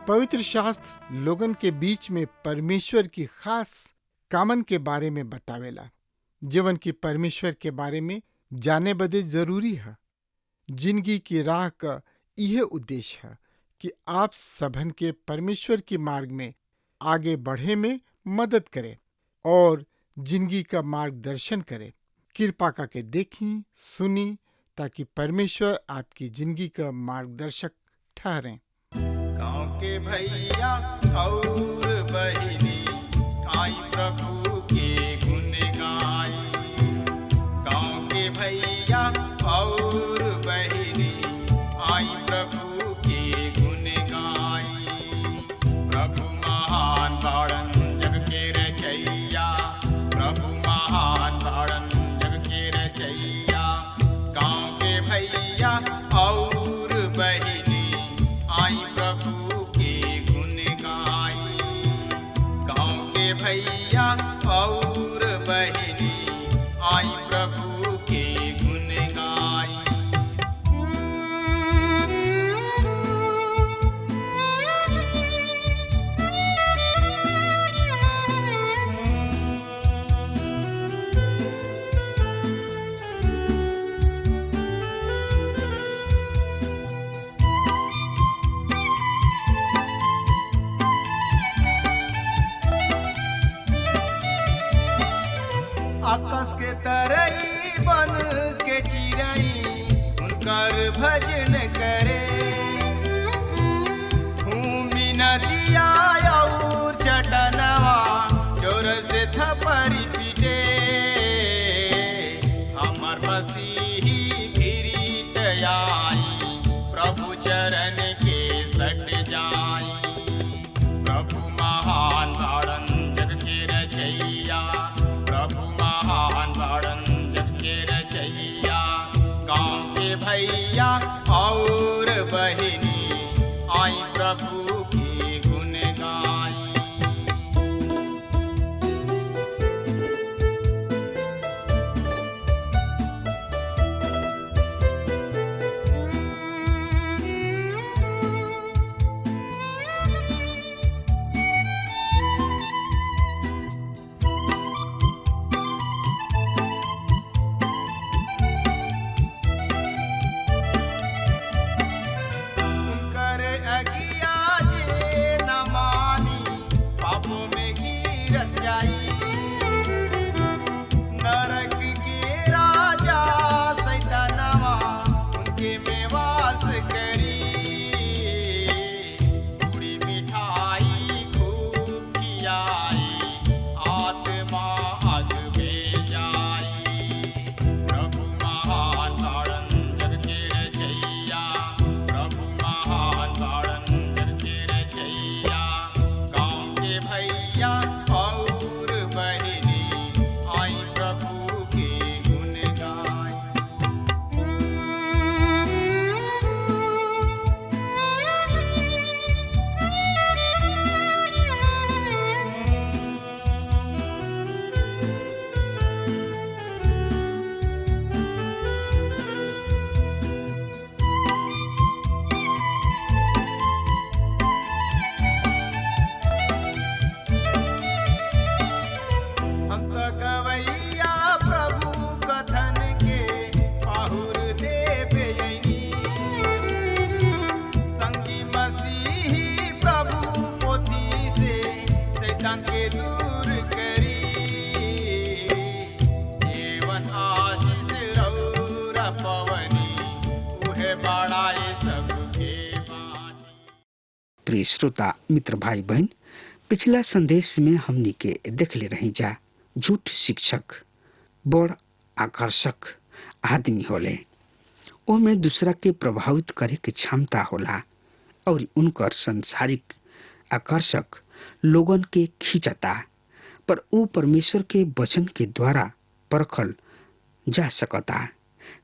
पवित्र शास्त्र लोगन के बीच में परमेश्वर की खास कामन के बारे में बतावेला, जीवन की परमेश्वर के बारे में जाने बदे जरूरी है। जिंदगी की राह का यह उद्देश्य है कि आप सबन के परमेश्वर की मार्ग में आगे बढ़े में मदद करे और जिंदगी का मार्गदर्शन करे। कृपा करके देखी सुनी ताकि परमेश्वर आपकी जिंदगी का मार्गदर्शक ठहरे। गाँव के भैया और बहिनी आई प्रभु के गुण गाई। गाँव के भैया और बहिनी आई प्रभु के गुण गाई। प्रभु महान बाड़न जग के रचैया, प्रभु महान बाड़न जग के रचैया। गाँव के भैया और बहिनी आई प्रभु के गुण गाई। गाँव के भैया और बहिनी आई प्रभु के गुण गाई। आकाश के तरई बन के चिरई उनकर भजन करे। भूमि नदिया और चटनवा जोर से थपरी पीटे। हमर मसीही फिरीत आई, प्रभु चरण के सट जाई। प्रभु महान बाड़न जग के रचैया, प्रभु महान बाड़न जग के रचैया। गाँव के भैया और बहिनी आई प्रभु के गुण गाई। उनकर अगिया जे न मानी पापों में गिरत जाई। नरक के राजा सैतानवा उनके में वास करी। पूरी मिठाई खूब खियाई, आत्मा अग में जाई। प्रभु महान बाड़न जग के रचैया, प्रभु महान बाड़न जग के रचैया। गाँव के भैया और बहिनी आई प्रभु के गुण गाई। हम तो गवैया प्रभु कथन के पाहुर देवे यनी। संगी मसीही प्रभु पोथी से शैतान के दूर करी। जीवन आशीष रौरा पवनी उहे बाड़ाए सबके बानी। प्रिय श्रोता मित्र भाई बहन, पिछला संदेश में हमनी के देखले रही जा झूठ शिक्षक बड़ आकर्षक आदमी होले। ओमे दूसरा के प्रभावित करे के क्षमता होला और उनकर संसारिक आकर्षक लोगन के खींचता, पर ऊ परमेश्वर के वचन के द्वारा परखल जा सकता,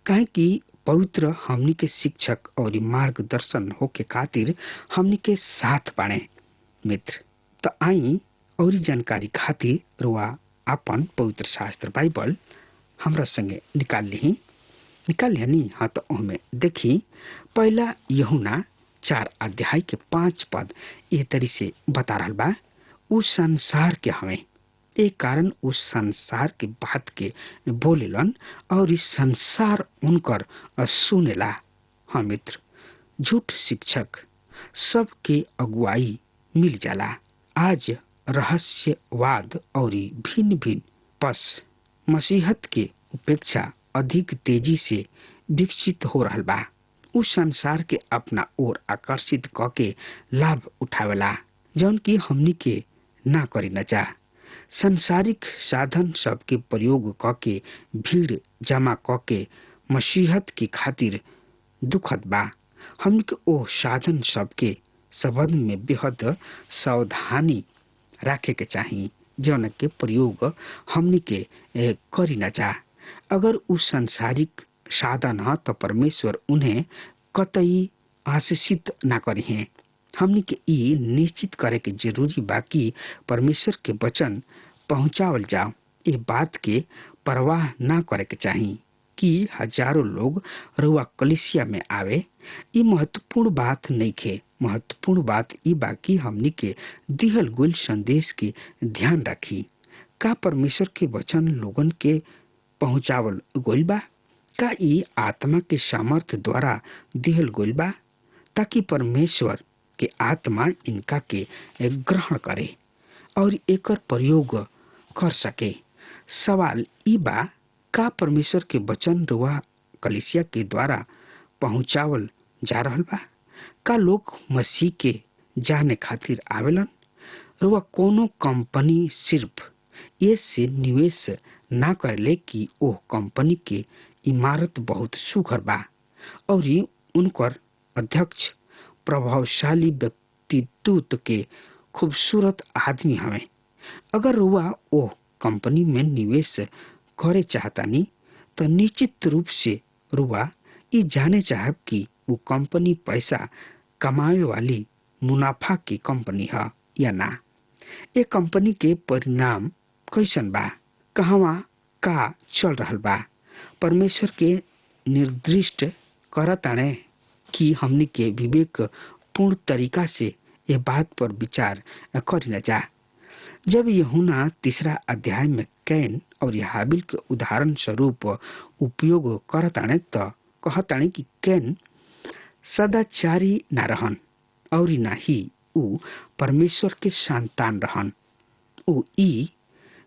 काहे कि पवित्र हमनी के शिक्षक और मार्गदर्शन होके खातिर हमनी के साथ बाणे। मित्र, तो आई और जानकारी खातिर रुआ अपन पवित्र शास्त्र बाइबल हमरा संगे निकाल ली। हाँ, तो हमें देखी पहला यूहन्ना 4 अध्याय के 5 पद ये तरी से बता रहा बा। उस संसार के हमें एक कारण उस संसार के बात के बोलेलन और इस संसार उनकर सुनेला। हाँ मित्र, झूठ शिक्षक सबके अगुवाई मिल जाला। आज रहस्यवाद और भिन्न भिन्न पस मसीहत के उपेक्षा अधिक तेजी से विकसित हो रहा बा। उस संसार के अपना ओर आकर्षित क के लाभ उठावेला, जौन की हमनी के ना करी न जा। संसारिक साधन सबके प्रयोग क के भीड़ जमा क के मसीहत के खातिर दुखद बा। हमनी के ओ साधन सबके संबंध में बेहद सावधानी रखे के चाहिए, जौन के प्रयोग हमनी के करी न जा। अगर उस संसारिक साधन है तो परमेश्वर उन्हें कतई आशीषित ना करी हैं। हमनी के ई निश्चित करे के जरूरी बा कि परमेश्वर के वचन पहुंचावल जाओ। ये बात के परवाह ना करे के चाहिए कि हजारों लोग रुआ कलिसिया में आवे। ये महत्वपूर्ण बात नहीं खे। महत्वपूर्ण बात ई बा कि हमनी के दिहल गुल संदेश के ध्यान रखी। का परमेश्वर के वचन लोगन के पहुंचावल गोल बा? का ई आत्मा के सामर्थ्य द्वारा दिहल गोल बा, ताकि परमेश्वर के आत्मा इनका के ग्रहण करे और एकर प्रयोग कर सके। सवाल ई बा, का परमेश्वर के वचन रुआ कलिसिया के द्वारा पहुंचावल जा रहल बा? का लोग मसीह के जाने खातिर आवेलन? रुआ कोनो कंपनी सिर्फ ये से निवेश ना करले कि ओह कंपनी के इमारत बहुत सुघर बा और उनकर अध्यक्ष प्रभावशाली व्यक्तित्व के खूबसूरत आदमी हवे। अगर रुआ ओह कंपनी में निवेश करे चाहतानी तो निश्चित रूप से रुआ ये जाने चाहब कि वो कंपनी पैसा कमाए वाली मुनाफा की कंपनी है या ना। ये कंपनी के परिणाम कैसन बा, कहवा का चल रहल बा। परमेश्वर के निर्दिष्ट करताने कि हमनी के विवेक पूर्ण तरीका से ये बात पर विचार करी न जा। जब यूहन्ना 3 अध्याय में कैन और हाबिल के उदाहरण स्वरूप उपयोग करताने तो कहताने कि कैन सदाचारी ना रहन और ना ही ऊ परमेश्वर के संतान रहन। ऊ ई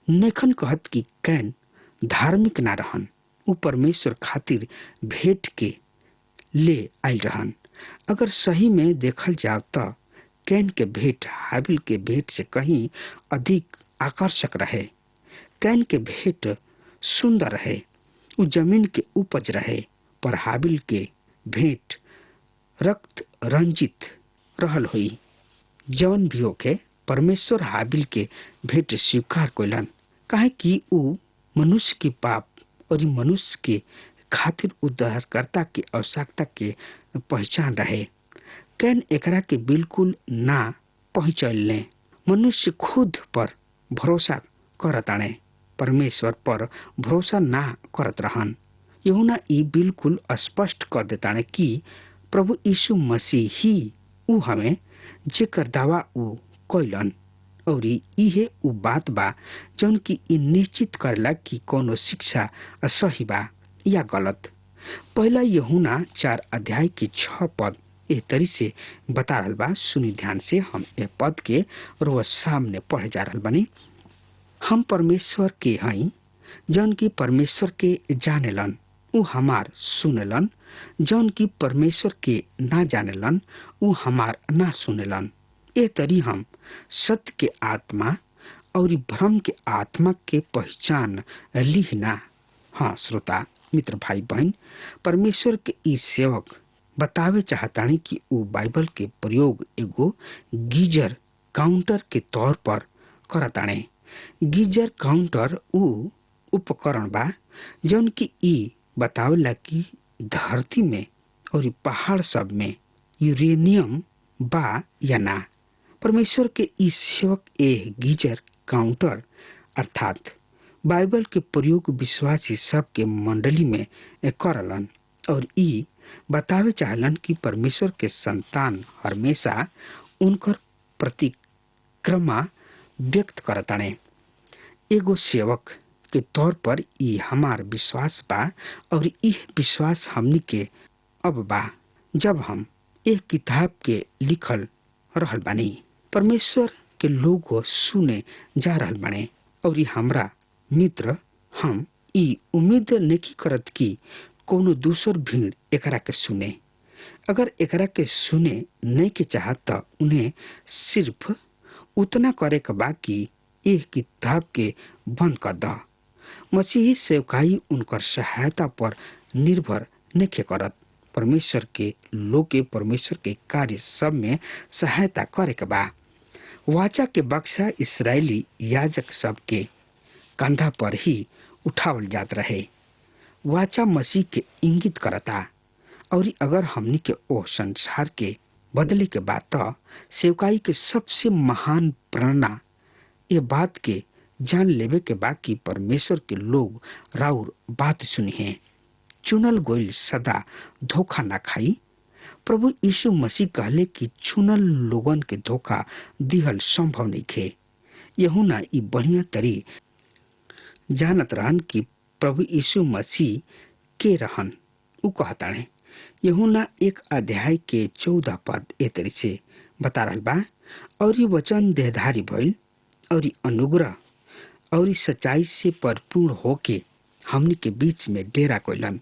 नेखन कहत कि कैन धार्मिक ना रहन, ऊ परमेश्वर खातिर भेंट के ले आयल रहन। अगर सही में देखल जाओ तो कैन के भेंट हाबिल के भेंट से कहीं अधिक आकर्षक रहे। कैन के भेंट सुंदर रहे, ऊ जमीन के उपज रहे, पर हाबिल के भेंट रक्त रंजित रहल हुई। जवन भी होके परमेश्वर हाबिल के भेंट स्वीकार कइलन, काहे कि ऊ मनुष्य के पाप और मनुष्य के खातिर उद्धारकर्ता के आवश्यकता के पहचान रहे। कैन एकरा के बिल्कुल ना पहुंचले। मनुष्य खुद पर भरोसा करताने, परमेश्वर पर भरोसा ना करत रहन। यूहन्ना ई बिल्कुल स्पष्ट कर देताने कि प्रभु यीशु मसीह ही ऊ हमें जेकर दावा ऊ कइलन और इहे ऊ बात बा जौन की ई निश्चित करला कि कोनो शिक्षा सही बा या गलत। पहला यूहन्ना 4 अध्याय के 6 पद ए तरी से बता रहल बा। सुनी ध्यान से, हम ए पद के रोज सामने पढ़े जा रहल बनी। हम परमेश्वर के हई, जौन की परमेश्वर के जानेलन ऊ हमार सुनेलन, जौन की परमेश्वर के ना जानेलन ऊ हमार ना सुनेलन। ए तरी हम सत्य के आत्मा और भ्रम के आत्मा के पहचान लीना। हाँ श्रोता मित्र भाई बहन, परमेश्वर के ई सेवक बतावे चाहतानी कि ऊ बाइबल के प्रयोग एगो गीजर काउंटर के तौर पर करताने। गीजर काउंटर ऊ उपकरण बा जौन की ई बतावेला कि धरती में और पहाड़ सब में यूरेनियम बा या ना। परमेश्वर के ई सेवक ए गीजर काउंटर अर्थात बाइबल के प्रयोग विश्वासी सब के मंडली में करलन और ई बतावे चाहलन कि परमेश्वर के संतान हमेशा उनकर प्रतिक्रमा व्यक्त करताने। एगो सेवक के तौर पर ई हमार विश्वास बा और यह विश्वास हमनी के अब बा जब हम एक किताब के लिखल रहल बानी। परमेश्वर के लोग सुने जा रहल बाने और हमरा मित्र हम ई उम्मीद नहीं करत कि कोनो दूसर भीड़ एकरा के सुने। अगर एकरा के सुने नहीं के चाहत त उन्हें सिर्फ उतना करे के बा कि यह किताब के बंद कर द। मसीही सेवकाई उनकर सहायता पर निर्भर नहीं करत। परमेश्वर के लोग के परमेश्वर के कार्य सब में सहायता करे के बा। वाचा के बक्सा इस्राएली याजक सब के कंधा पर ही उठावल जात रहे। वाचा मसीह के इंगित करता और अगर हमनी के ओ संसार के बदले के बाद त सेवकाई के सबसे महान प्रेरणा ये बात के जान लेवे के बा कि परमेश्वर के लोग राउर बात सुनी है। चुनल गोइल सदा धोखा ना खाई। प्रभु यीशु मसीह कहले कि चुनल लोगन के धोखा दिहल संभव नहीं खे। यूहन्ना ई बढ़िया तरी जानत रहन कि प्रभु यीशु मसीह के रहन। उ कहताणे यूहन्ना 1 अध्याय के 14 पद ए तरी से बता रहल बा, और ये वचन देहधारी भइल और अनुग्रह और सच्चाई से भरपूर होके हमनी के बीच में डेरा कइलन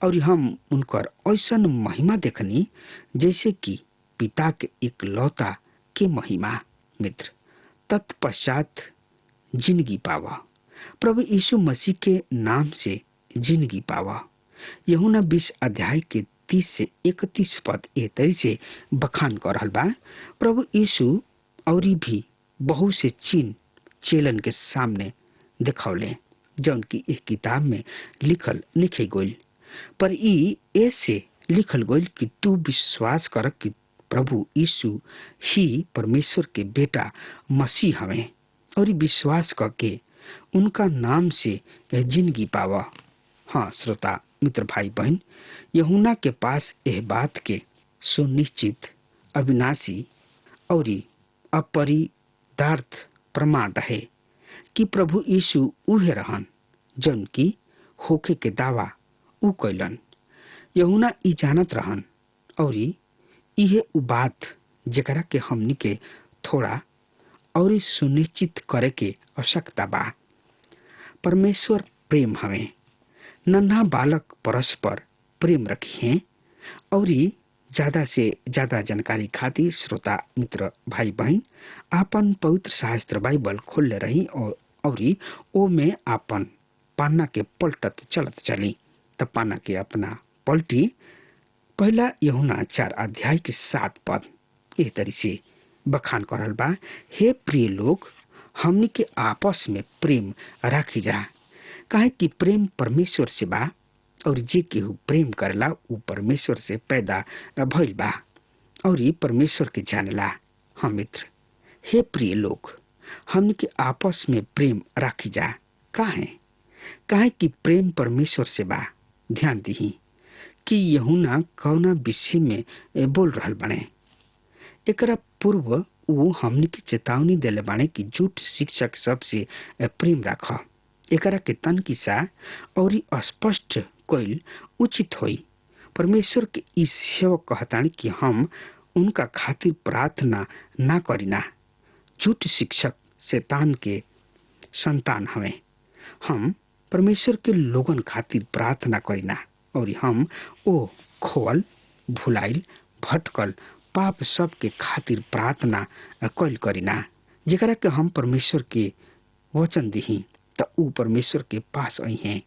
और हम उनकर ऐसन महिमा देखनी जैसे कि पिता के इकलौता के महिमा। मित्र तत्पश्चात जिंदगी पावा। प्रभु यीशु मसीह के नाम से जिंदगी पावा। यूहन्ना 20 अध्याय के 30 से 31 पद ए तरी से बखान कर रहल बा। प्रभु यीशु और भी बहुत से चिन्ह चेलन के सामने दिखौले जौन की एक किताब में लिखल लिखे गइल, पर ई ऐसे लिखल गइल कि तू विश्वास कर कि प्रभु यीशु ही परमेश्वर के बेटा मसीह हवे और विश्वास करके उनका नाम से जिंदगी पावा। हाँ श्रोता मित्र भाई बहन, यूहन्ना के पास यह बात के सुनिश्चित अविनाशी और अपरिदार्थ प्रमाण रहे कि प्रभु यीशु उहे रहन जन की होखे के दावा उ कैलन। यूहन्ना ई जानत रहन और इहे उ बात जेकरा के हमनी के थोड़ा और सुनिश्चित करे के आवश्यकता बा। परमेश्वर प्रेम हवे। नन्हा बालक परस्पर प्रेम रखी हैं और ज्यादा से ज्यादा जानकारी खातिर श्रोता मित्र भाई बहन आपन पवित्र शास्त्र बाइबल खोल रही और ओ में आपन पाना के पलटत चलत चली। तब पाना के अपना पलटी पहला यूहन्ना 4 अध्याय के 7 पद एह तरी से बखान करल बा। हे प्रिय लोग, हमनी के आपस में प्रेम राखी जा, काहे कि प्रेम परमेश्वर से बा और जे केहू प्रेम करला उ परमेश्वर से पैदा भइल बा और ये परमेश्वर के जानला। हाँ मित्र, हे प्रिय लोग, हमनी के आपस में प्रेम राखी जा। काहे कि प्रेम परमेश्वर से बा। ध्यान दही कि यूहन्ना कौना विषय में बोल रहल बाने। एकरा पूर्व वो हमनी के चेतावनी देले बाने कि झूठ शिक्षक सबसे प्रेम राख। एकरा के तनकी सा और स्पष्ट कइल उचित होई। परमेश्वर के इस सेवक कहतानी कि हम उनका खातिर प्रार्थना ना करीना। झूठ शिक्षक शैतान के संतान हवे। हम परमेश्वर के लोगन खातिर प्रार्थना करीना और हम ओ खोल भुलाइल भटकल पाप सब के खातिर प्रार्थना कइल करीना। जेकरा के हम परमेश्वर के वचन दिही त ऊ परमेश्वर के पास आई हैं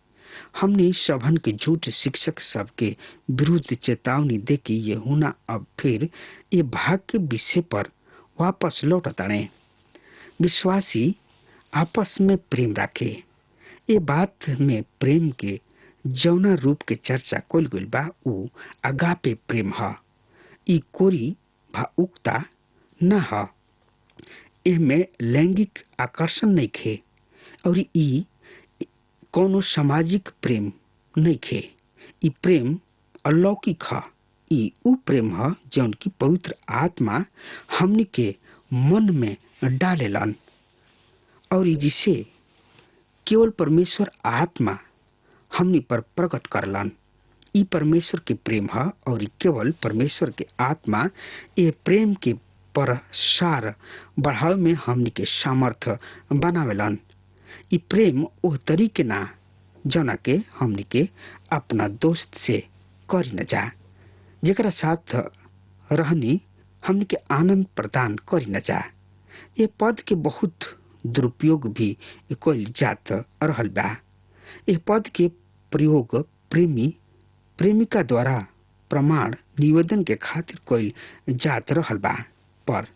हमने सभन के झूठ शिक्षक सबके विरुद्ध चेतावनी दे कि यूहन्ना अब फिर ये भाग के विषय पर वापस लौटताणे। विश्वासी आपस में प्रेम रखे। ये बात में प्रेम के जौना रूप के चर्चा कइल गइल बा उ अगापे प्रेम ह। ई कोरी भावुकता न ह। एमे लैंगिक आकर्षण नहीं खे और ई कोनो सामाजिक प्रेम नहीं खे। ई प्रेम अलौकिक ह। ई उ प्रेम ह जौन की पवित्र आत्मा हमनी के मन में डालेलन और जिसे केवल परमेश्वर आत्मा हमनी पर प्रकट करलन। ई परमेश्वर के प्रेम है और केवल परमेश्वर के आत्मा ये प्रेम के प्रसार बढ़ावे में हमनी के सामर्थ बनावेलन। ई प्रेम ओह तरीके ना जना के हमनी के अपना दोस्त से करी न जा, जेकरा साथ रहनी हमनी के आनंद प्रदान करी न जा। ये पद के बहुत दुरुपयोग भी कइल जात रहल बा। यह पद के प्रयोग प्रेमी प्रेमिका द्वारा प्रमाण निवेदन के खातिर कइल जात रहल बा। पर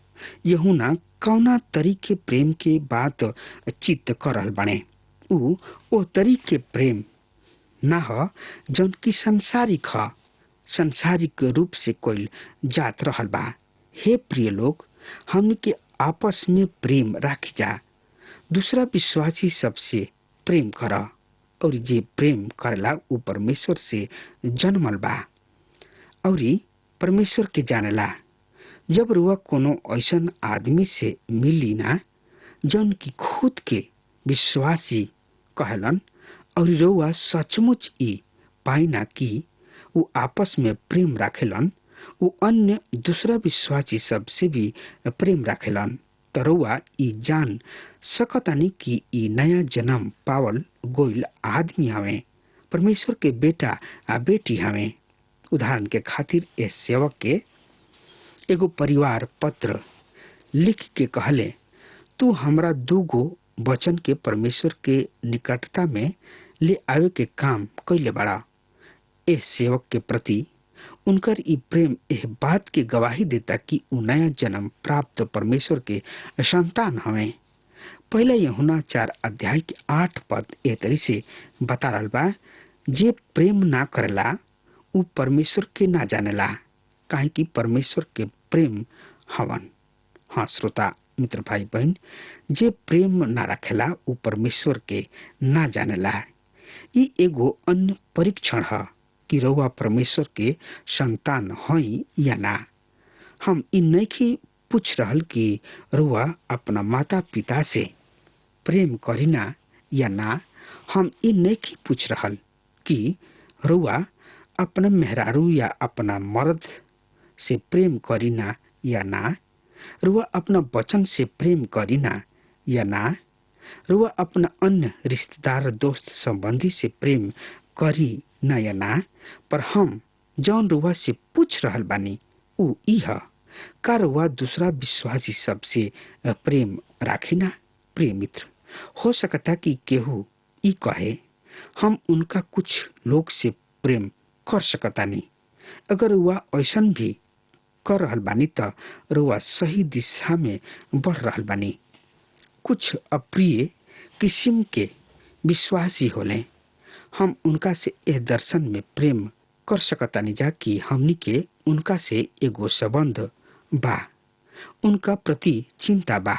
यूहन्ना कौना तरीके प्रेम के बात चित्त कर रहल बाणे। उ ओ तरीके प्रेम ना ह जौन की संसारिक ह, संसारिक रूप से कइल जात रहल बा। हे प्रिय लोग, हमनी के आपस में प्रेम राखी जा। दूसरा विश्वासी सबसे प्रेम कर और जे प्रेम करला उ परमेश्वर से जन्मल बा और परमेश्वर के जानेला। जब रुआ कोनो ऐसन आदमी से मिली ना जौन की खुद के विश्वासी कहलन और रुआ सचमुच ई पाइना कि उ आपस में प्रेम राखेलन, उ अन्य दूसरा विश्वासी सब से भी प्रेम राखेलन, तरुआ ई जान सकतानी कि ई नया जन्म पावल गोइल आदमी हवे, परमेश्वर के बेटा आ बेटी हवे। उदाहरण के खातिर इस सेवक के एगो परिवार पत्र लिख के कहले, तू हमरा दूगो वचन के परमेश्वर के निकटता में ले आवे के काम कैले बड़ा। इस सेवक के प्रति उनकर ई प्रेम एह बात के गवाही देता कि उ नया जन्म प्राप्त परमेश्वर के संतान हवे। पहले यूहन्ना 4 अध्याय के 8 पद ए तरी से बता रहल बा, जे प्रेम ना करला उ परमेश्वर के ना जानेला, काहे कि परमेश्वर के प्रेम हवन। हाँ श्रोता मित्र भाई बहन, जे प्रेम ना रखेला उ परमेश्वर के ना जानेला। ई एगो अन्य परीक्षण है कि रउआ परमेश्वर के संतान हई या ना। हम ई नहीं पूछ रहल कि रउआ अपना माता पिता से प्रेम करीना या ना। हम ई नहीं पूछ रहल कि रउआ अपना मेहरारू या अपना मर्द से प्रेम करीना या ना। रउआ अपना वचन से प्रेम करीना या ना। रउआ अपना अन्य रिश्तेदार दोस्त संबंधी से प्रेम करी ना या ना। पर हम जौन रुआ से पूछ रहल बानी उ ई ह, का रुआ दूसरा विश्वासी सबसे प्रेम राखी ना। प्रिय मित्र, हो सकता कि केहू ई कहे, हम उनका कुछ लोग से प्रेम कर सकता नहीं। अगर रुआ ऐसन भी कर रहल बानी त रुआ सही दिशा में बढ़ रहल बानी। कुछ अप्रिय किस्म के विश्वासी होले, हम उनका से एह दर्शन में प्रेम कर सकतानी जा कि हमनी के उनका से एगो संबंध बा, उनका प्रति चिंता बा।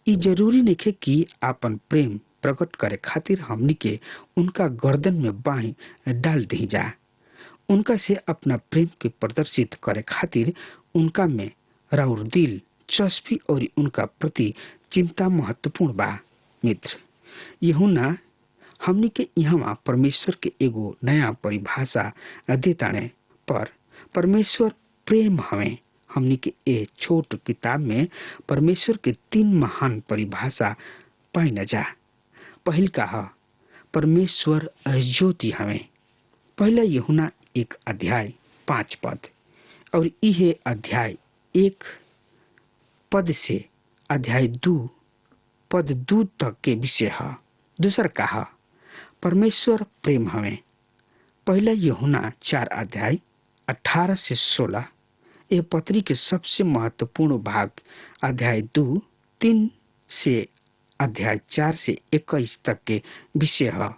ई जरूरी नइखे कि आपन प्रेम प्रकट करे खातिर हमनी के उनका गर्दन में बाहें डाल दी जा। उनका से अपना प्रेम के प्रदर्शित करे खातिर उनका में राउर दिल चस्पी और उनका प्रति चिंता महत्वपूर्ण बा। मित्र, यूहन्ना हमनी के यहाँ परमेश्वर के एगो नया परिभाषा देताने, पर परमेश्वर प्रेम हवे। हमनी के ए छोट किताब में परमेश्वर के 3 महान परिभाषा पाई न जा। पहिल का ह, परमेश्वर ज्योति हवे। पहला यूहन्ना 1 अध्याय 5 पद और इहे अध्याय 1 पद से अध्याय 2 पद 2 तक के विषय है। दूसर का ह, परमेश्वर प्रेम हमें। पहला यूहन्ना 4 अध्याय 18 से 16 यह पत्री के सबसे महत्वपूर्ण भाग अध्याय 2-3 से अध्याय 4 से 21 तक के विषय है।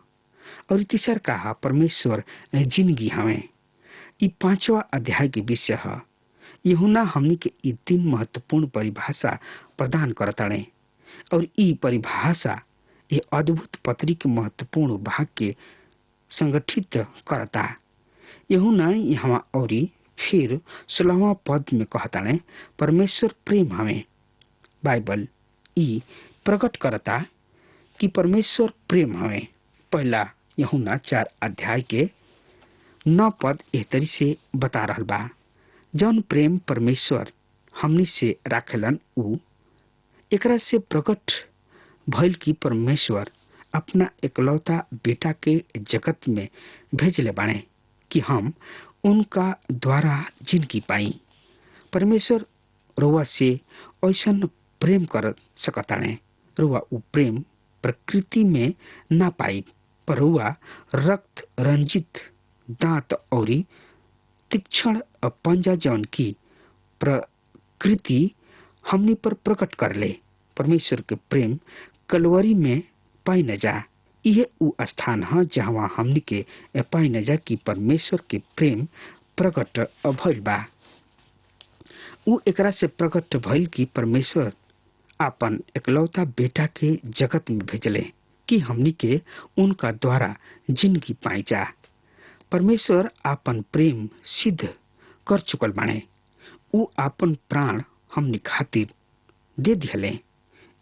और तीसर कहा परमेश्वर जिंदगी हमें ये 5वां अध्याय के विषय है। यूहन्ना हमनी के ये 3 महत्वपूर्ण परिभाषा प्रदान करताड़े और ये परिभाषा ये अद्भुत पत्री के महत्वपूर्ण भाग के संगठित करता। यूहन्ना यहाँ और फिर 16वां पद में कहताड़े परमेश्वर प्रेम हमें। बाइबल ई प्रकट करता कि परमेश्वर प्रेम हमें। पहला यूहन्ना 4 अध्याय के 9 पद एह तरी से बता रहल बा, जौन प्रेम परमेश्वर हमनी से राखेलन उ एकरा से प्रकट भइल कि परमेश्वर अपना एकलौता बेटा के जगत में भेजले बाणे कि हम उनका द्वारा जिंदगी पाई। परमेश्वर रुआ से ऐसन प्रेम कर सकताणे। रुआ उ प्रेम प्रकृति में ना पाई, पर रुआ रक्त रंजित दांत और तीक्ष्ण पंजा जौन की प्रकृति हमनी पर प्रकट कर ले। परमेश्वर के प्रेम कलवरी में पाई न जा। यह उ स्थान है जहाँ हमनी के पाई न जा कि परमेश्वर के प्रेम प्रकट भइल बा। उ एकरा से प्रकट भइल कि परमेश्वर आपन एकलौता बेटा के जगत में भेजले कि हमनी के उनका द्वारा जिंदगी पाई जा। परमेश्वर आपन प्रेम सिद्ध कर चुकल बाणे। उ आपन प्राण हमनी खातिर दे दिहले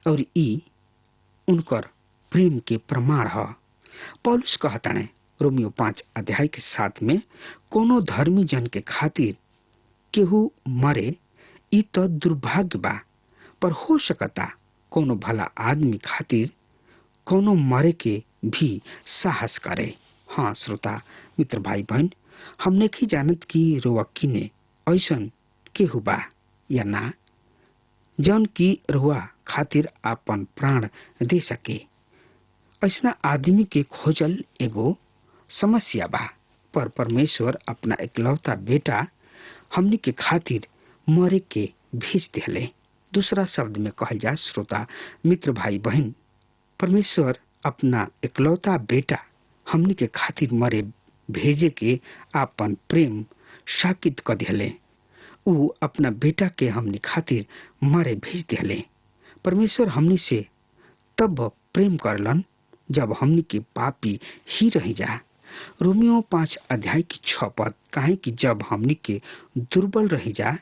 और ई उनकर प्रेम के प्रमाण है। पौलुस कहताणे रोमियो 5 अध्याय के 7 में कोनो धर्मी जन के खातिर केहू मरे ई तो दुर्भाग्य बा, पर हो सकता कोनो भला आदमी खातिर कोनो मरे के भी साहस करे। हाँ श्रोता मित्र भाई बहन, हमने की जानत कि रोवा किने ऐसन केहू बा या ना जौन की रुआ खातिर आपन प्राण दे सके। ऐसा आदमी के खोजल एगो समस्या बा, पर परमेश्वर अपना एकलौता बेटा हमनी के खातिर मरे के भेज दिले। दूसरा शब्द में कहल जाए श्रोता मित्र भाई बहन, परमेश्वर अपना एकलौता बेटा हमनी के खातिर मरे भेजे के आपन प्रेम साकित कर दिले। उ अपना बेटा के हमनी खातिर मारे भेज दिले। परमेश्वर हमनी से तब प्रेम करलन जब हमनी के पापी ही रह जा। रोमियो 5 अध्याय की 6 पद काहे कि जब हमनी के दुर्बल रह जा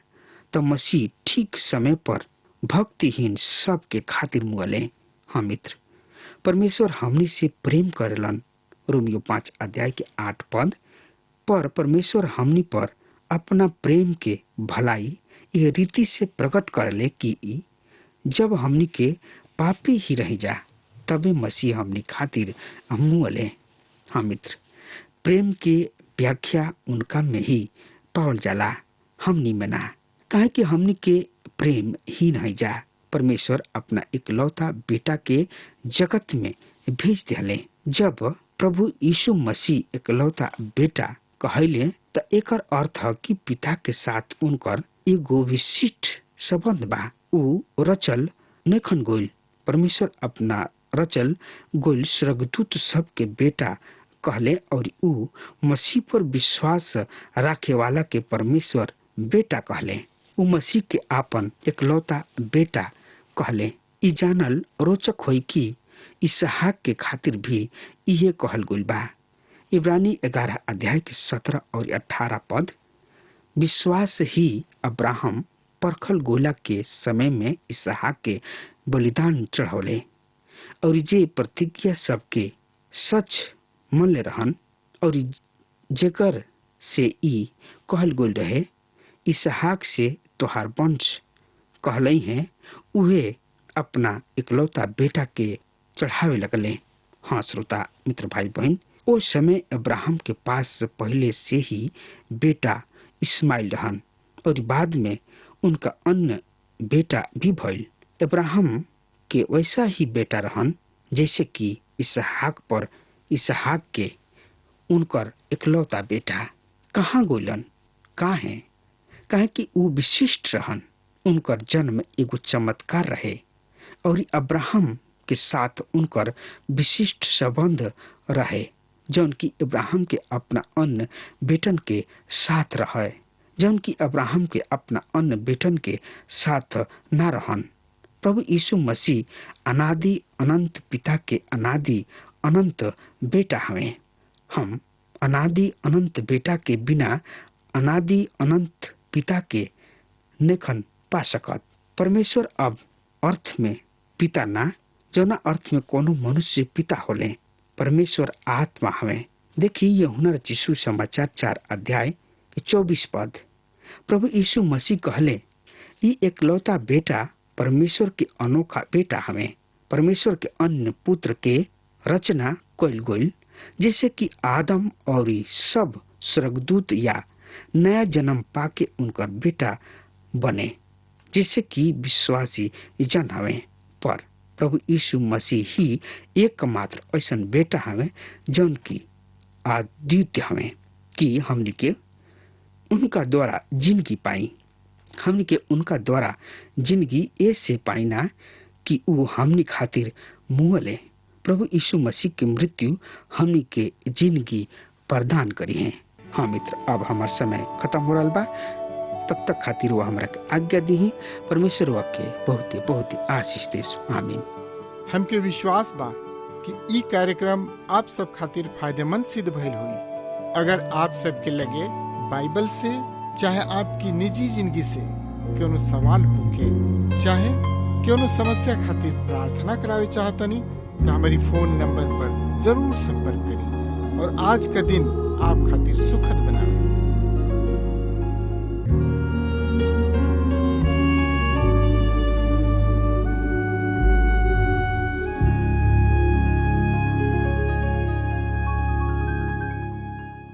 तो मसीह ठीक समय पर भक्तिहीन सब के खातिर मुअले। हाँ मित्र, परमेश्वर हमनी से प्रेम करलन। रोमियो 5 अध्याय के 8 पद पर परमेश्वर हमनी पर अपना प्रेम के भलाई यह रीति से प्रकट करले कि जब हमनी के पापी ही रह जा तबे मसीह हमनी खातिर मुअले। हाँ मित्र, प्रेम के व्याख्या उनका में ही पावल जाला, हमनी में ना। काहे कि हमनी के प्रेम ही नहीं जा। परमेश्वर अपना इकलौता बेटा के जगत में भेज दिले। जब प्रभु यीशु मसीह इकलौता बेटा कहले त एकर अर्थ कि पिता के साथ उनकर एगो विशिष्ट संबंध बा। उ रचल नेखन गोइल। परमेश्वर अपना रचल गोइल स्वर्गदूत सब के बेटा कहले और उ मसीह पर विश्वास राखे वाला के परमेश्वर बेटा कहले। उ मसीह के आपन एकलौता बेटा कहले। ई जानल रोचक होई कि इसहाक के खातिर भी इहे कहल गइल बा। इब्रानी 11 अध्याय के 17 और 18 पद, विश्वास ही अब्राहम परखल गोला के समय में इसहाक के बलिदान चढ़ौले और जे प्रतिज्ञा सबके सच मन रहन और जेकर से ई कहल गोल रहे इसहाक से तोहार वंश कहलई है, उहे अपना इकलौता बेटा के चढ़ावे लगले। हाँ श्रोता मित्र भाई बहन, ओ समय अब्राहम के पास पहले से ही बेटा इस्माइल रहन और बाद में उनका अन्य बेटा भी भइल। अब्राहम के वैसा ही बेटा रहन जैसे कि इसहाक पर इसहाक के उनकर इकलौता बेटा कहाँ गोलन काहे काहे कि ऊ विशिष्ट रहन। उनकर जन्म एगो चमत्कार रहे और अब्राहम के साथ उनकर विशिष्ट संबंध रहे जौन की अब्राहम के अपना अन्य बेटन के साथ रहे जौन की अब्राहम के अपना अन्य बेटन के साथ ना रहन। प्रभु यीशु मसीह अनादि अनंत पिता के अनादि अनंत बेटा हमें। हम अनादि अनंत बेटा के बिना अनादि अनंत पिता के नेखन पा सकत। परमेश्वर अब अर्थ में पिता ना जौना अर्थ में कोनो मनुष्य पिता होले। परमेश्वर आत्मा हमें। देखिए यूहन्ना रचित समाचार 4 अध्याय के 24 पद। प्रभु यीशु मसीह कहले ई एकलौता बेटा परमेश्वर के अनोखा बेटा हमें। परमेश्वर के अन्य पुत्र के रचना कइल गइल जैसे कि आदम और सब स्वर्गदूत या नया जन्म पाके उनकर बेटा बने जैसे कि विश्वासी जन हमें। पर प्रभु यीशु मसीह ही एकमात्र ऐसा बेटा हमें जौन की अद्वितीय हमें कि हमनी के उनका द्वारा जिंदगी पाई। हमनी के उनका द्वारा जिंदगी ऐसे पाई ना कि वो हमनी खातिर मुँहले। प्रभु यीशु मसीह की मृत्यु हमनी के जिंदगी प्रदान करी है। हाँ मित्र, अब हमार समय खत्म हो रहा बा। तब तक खातिर वो हमरा के आज्ञा दी। परमेश्वर के बहुत ही आशीष देस। आमीन। हमके विश्वास बा कि ई कार्यक्रम आप सब खातिर फायदेमंद सिद्ध भइल हुई। अगर आप सबके लगे बाइबल से चाहे आपकी निजी जिंदगी से कोनो सवाल होके चाहे कोनो समस्या खातिर प्रार्थना करावे चाहतनी तो हमारी फोन नंबर पर जरूर संपर्क करी और आज का दिन आप खातिर सुखद बनावे।